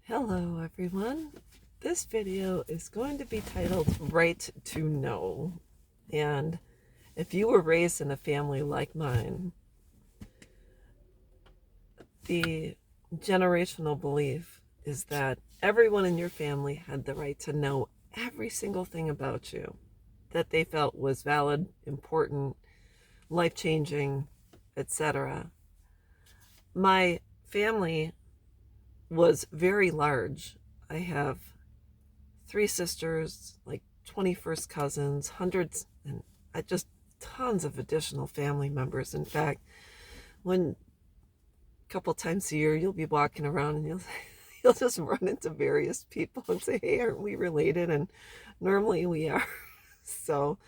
Hello everyone. This video is going to be titled Right to Know. And if you were raised in a family like mine, the generational belief is that everyone in your family had the right to know every single thing about you that they felt was valid, important, life-changing, etc. My family was very large. I have three sisters, like 21st cousins, hundreds, and just tons of additional family members. In fact, when a couple times a year you'll be walking around and you'll just run into various people and say, "Hey, aren't we related?" And normally we are. So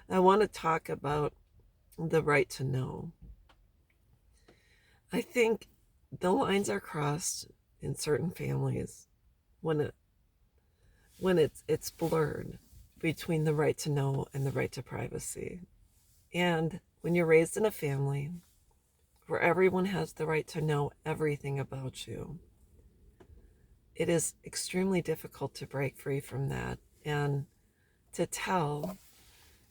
I want to talk about the right to know. I think the lines are crossed in certain families when it's blurred between the right to know and the right to privacy. And when you're raised in a family where everyone has the right to know everything about you, it is extremely difficult to break free from that and to tell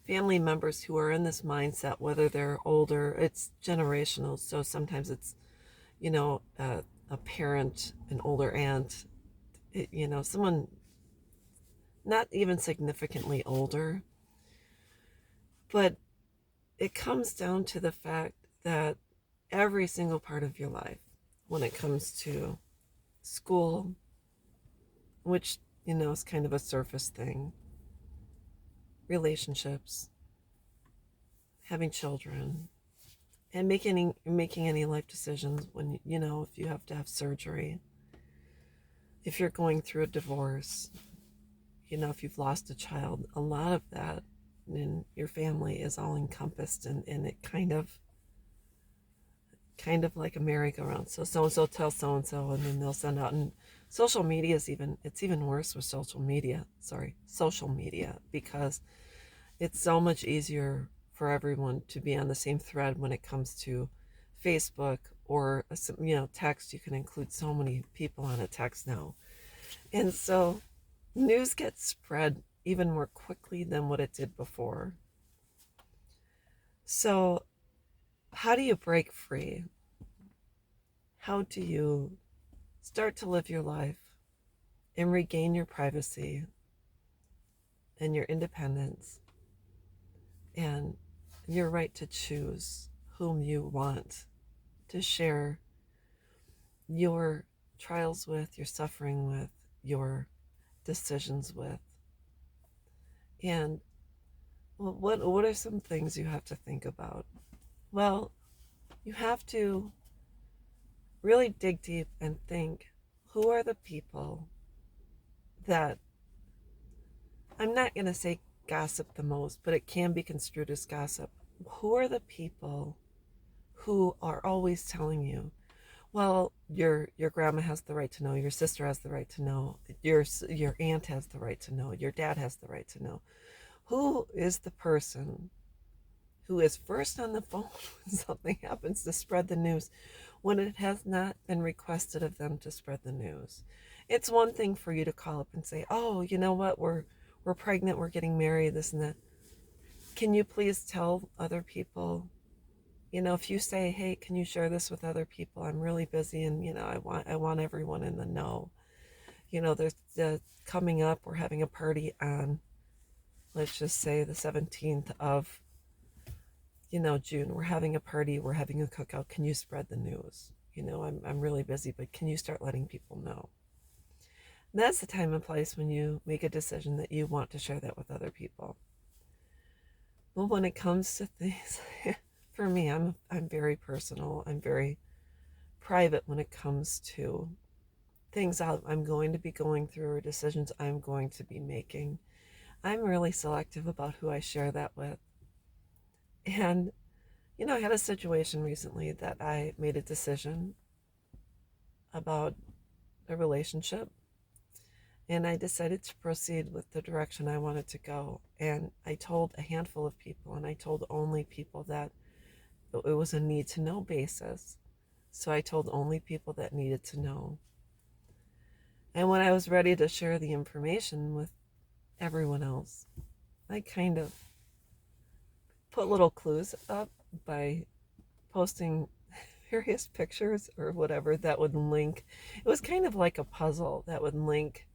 family members who are in this mindset, whether they're older, it's generational. So sometimes it's, a parent, an older aunt, someone not even significantly older. But it comes down to the fact that every single part of your life, when it comes to school, which, is kind of a surface thing, relationships, having children, and making any life decisions when, if you have to have surgery, if you're going through a divorce, if you've lost a child, a lot of that in your family is all encompassed, and it kind of like a merry-go-round. So and so tells so and so, and then they'll send out. And social media is even worse with social media, because it's so much easier for everyone to be on the same thread when it comes to Facebook or text. You can include so many people on a text now, and so news gets spread even more quickly than what it did before. So how do you break free? How do you start to live your life and regain your privacy and your independence and your right to choose whom you want to share your trials with, your suffering with, your decisions with? And what are some things you have to think about? Well, you have to really dig deep and think, who are the people that, I'm not going to say gossip the most, but it can be construed as gossip. Who are the people who are always telling you, well, your grandma has the right to know, your sister has the right to know, your aunt has the right to know, your dad has the right to know? Who is the person who is first on the phone when something happens to spread the news when it has not been requested of them to spread the news? It's one thing for you to call up and say, "Oh, you know what? We're pregnant, we're getting married, this and that. Can you please tell other people?" If you say, "Hey, can you share this with other people? I'm really busy, and I want everyone in the know. There's coming up, we're having a party on, let's just say, the 17th of June. We're having a party, we're having a cookout. Can you spread the news? I'm really busy, but can you start letting people know?" And that's the time and place when you make a decision that you want to share that with other people. Well, when it comes to things, for me, I'm very personal. I'm very private when it comes to things I'm going to be going through or decisions I'm going to be making. I'm really selective about who I share that with. And I had a situation recently that I made a decision about a relationship, and I decided to proceed with the direction I wanted to go. And I told a handful of people, and I told only people that it was a need to know basis. So I told only people that needed to know. And when I was ready to share the information with everyone else, I kind of put little clues up by posting various pictures or whatever that would link. It was kind of like a puzzle that would link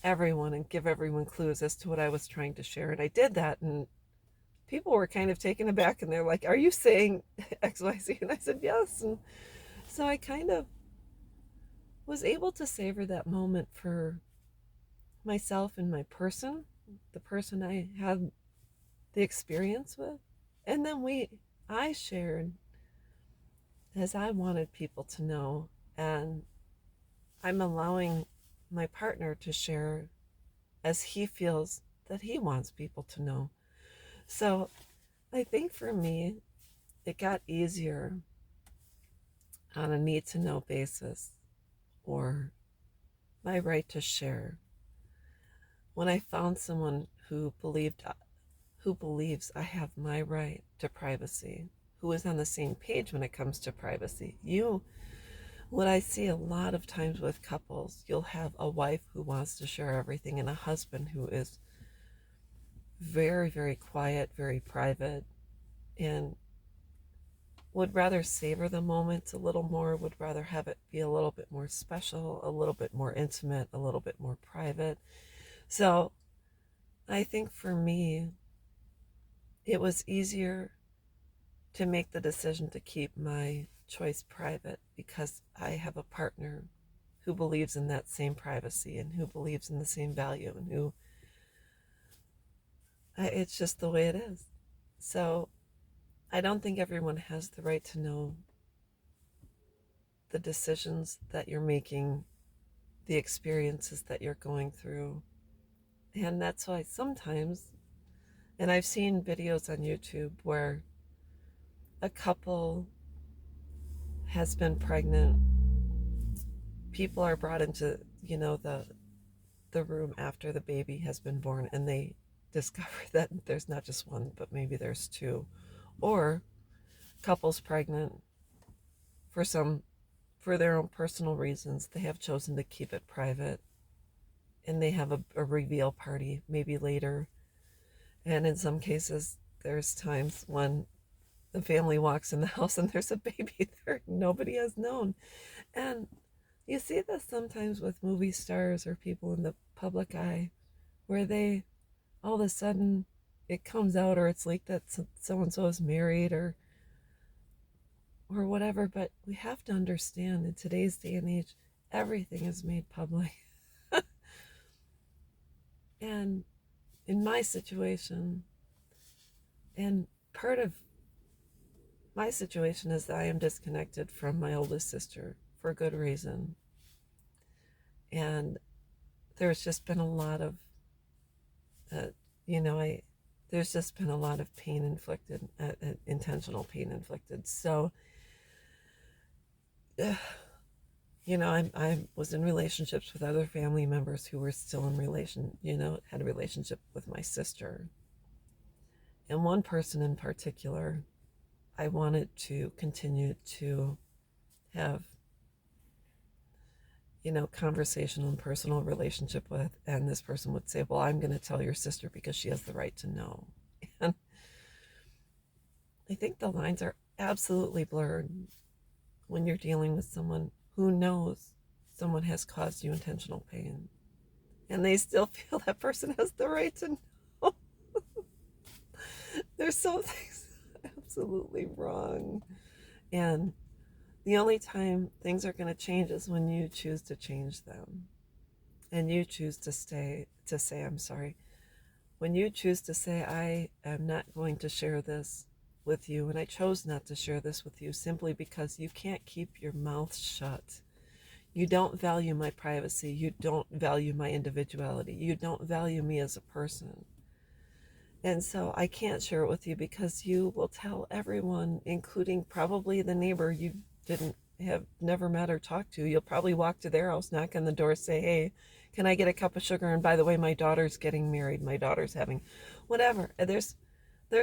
everyone and give everyone clues as to what I was trying to share. And I did that, and people were kind of taken aback, and they're like, "Are you saying XYZ?" And I said, "Yes." And so I kind of was able to savor that moment for myself and my person, the person I had the experience with. And then I shared as I wanted people to know, and I'm allowing my partner to share as he feels that he wants people to know. So I think for me, it got easier on a need to know basis, or my right to share, when I found someone who believes I have my right to privacy, who is on the same page when it comes to privacy. What I see a lot of times with couples, you'll have a wife who wants to share everything and a husband who is very, very quiet, very private, and would rather savor the moments a little more, would rather have it be a little bit more special, a little bit more intimate, a little bit more private. So I think for me, it was easier to make the decision to keep my choice private because I have a partner who believes in that same privacy and who believes in the same value, and it's just the way it is. So I don't think everyone has the right to know the decisions that you're making, the experiences that you're going through. And that's why sometimes, and I've seen videos on YouTube where a couple has been pregnant, people are brought into, the room after the baby has been born, and they discover that there's not just one, but maybe there's two. Or couples pregnant for their own personal reasons, they have chosen to keep it private, and they have a reveal party maybe later. And in some cases, there's times when the family walks in the house and there's a baby there nobody has known. And you see this sometimes with movie stars or people in the public eye, where they all of a sudden it comes out, or it's like that so and so is married, or whatever. But we have to understand, in today's day and age, everything is made public. And in my situation, and part of my situation is that I am disconnected from my oldest sister for good reason. And there's just been a lot of, uh, you know, I, there's just been a lot of pain inflicted, intentional pain inflicted. So, I was in relationships with other family members who were still in had a relationship with my sister. And one person in particular, I wanted to continue to have, conversational and personal relationship with. And this person would say, well, I'm going to tell your sister because she has the right to know. And I think the lines are absolutely blurred when you're dealing with someone who knows someone has caused you intentional pain, and they still feel that person has the right to know. There's something absolutely wrong. And the only time things are going to change is when you choose to change them. And you choose to say, I'm sorry. When you choose to say, I am not going to share this with you, and I chose not to share this with you simply because you can't keep your mouth shut. You don't value my privacy. You don't value my individuality. You don't value me as a person. And so I can't share it with you because you will tell everyone, including probably the neighbor you didn't have never met or talked to. You'll probably walk to their house, knock on the door, say, hey, can I get a cup of sugar? And by the way, my daughter's getting married. My daughter's having whatever. There's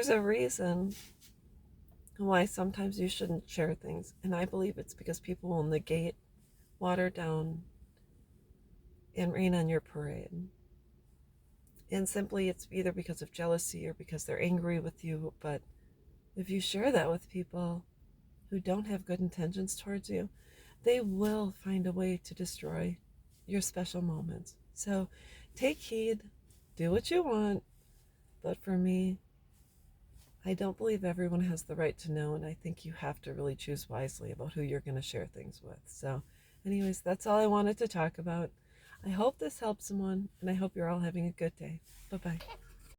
a reason why sometimes you shouldn't share things. And I believe it's because people will negate, water down, and rain on your parade. And simply it's either because of jealousy or because they're angry with you. But if you share that with people who don't have good intentions towards you, they will find a way to destroy your special moments. So take heed, do what you want. But for me, I don't believe everyone has the right to know, and I think you have to really choose wisely about who you're going to share things with. So, anyways, that's all I wanted to talk about. I hope this helps someone, and I hope you're all having a good day. Bye bye.